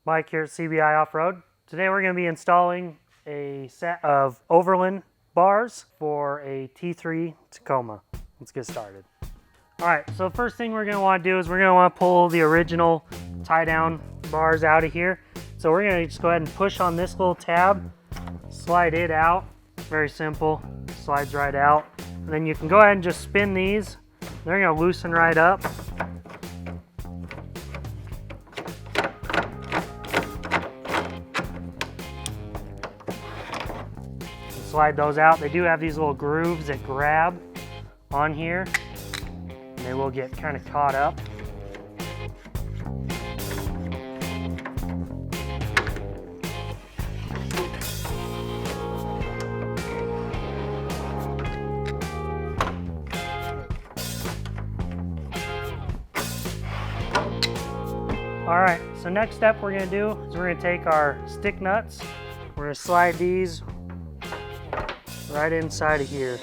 Mike here at CBI Offroad. Today we're going to be installing a set of Overland bars for a T3 Tacoma. Let's get started. Alright, so the first thing we're going to want to do is we're going to want to pull the original tie down bars out of here. So we're going to just go ahead and push on this little tab, slide it out. Very simple, slides right out. And then you can go ahead and just spin these. They're going to loosen right up. Slide those out. They do have these little grooves that grab on here, and they will get kind of caught up. All right, so next step we're going to do is we're going to take our stick nuts. We're going to slide these right inside of here.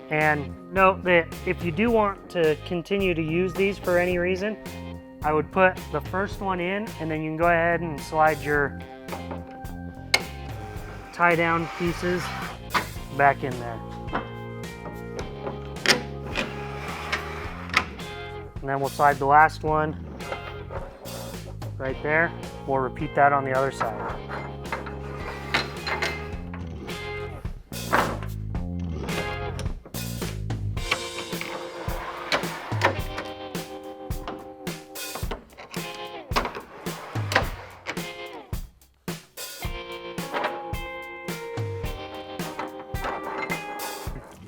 And note that if you do want to continue to use these for any reason, I would put the first one in and then you can go ahead and slide your tie down pieces back in there. And then we'll slide the last one right there. We'll repeat that on the other side.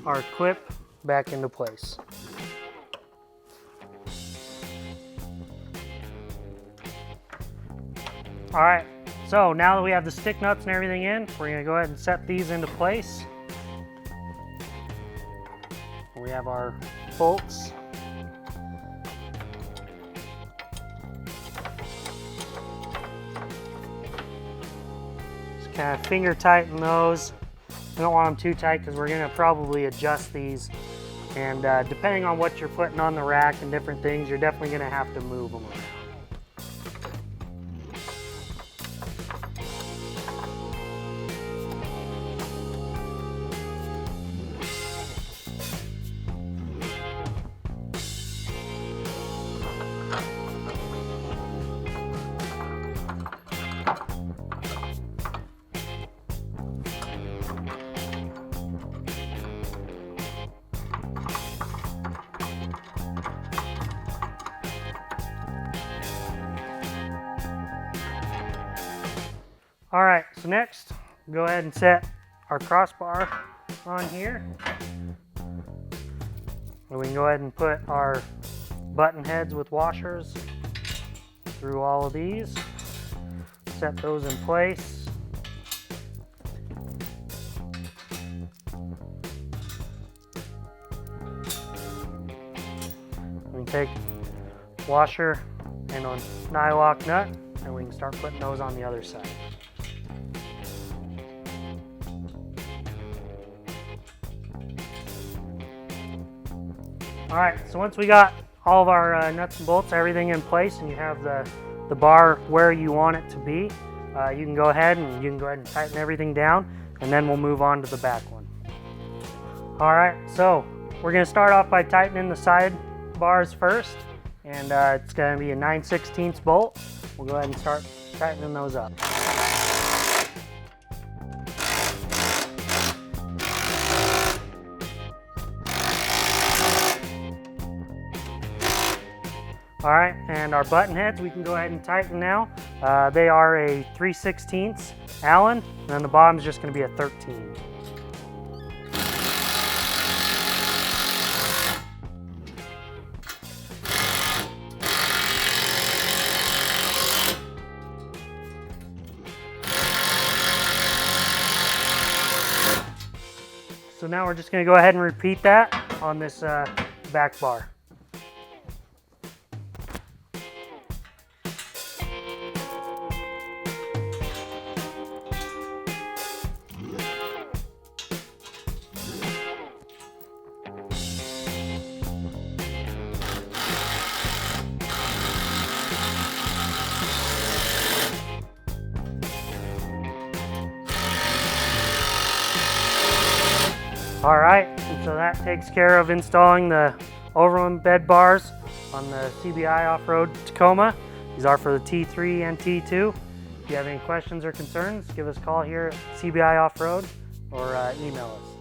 Our clip back into place. All right, so now that we have the stick nuts and everything in, we're gonna go ahead and set these into place. We have our bolts. Just kind of finger tighten those. We don't want them too tight because we're going to probably adjust these, and depending on what you're putting on the rack and different things, you're definitely going to have to move them around. All right, so next, go ahead and set our crossbar on here. And we can go ahead and put our button heads with washers through all of these. Set those in place. We can take washer and a nylock nut, and we can start putting those on the other side. All right, so once we got all of our nuts and bolts, everything in place, and you have the bar where you want it to be, you can go ahead and tighten everything down, and then we'll move on to the back one. All right, so we're gonna start off by tightening the side bars first, and it's gonna be a 9/16 bolt. We'll go ahead and start tightening those up. All right, and our button heads we can go ahead and tighten now. They are a 3/16 Allen, and then the bottom is just going to be a 13. So now we're just going to go ahead and repeat that on this back bar. All right, and so that takes care of installing the Overland bed bars on the CBI Off-Road Tacoma. These are for the T3 and T2. If you have any questions or concerns, give us a call here at CBI Off-Road or email us.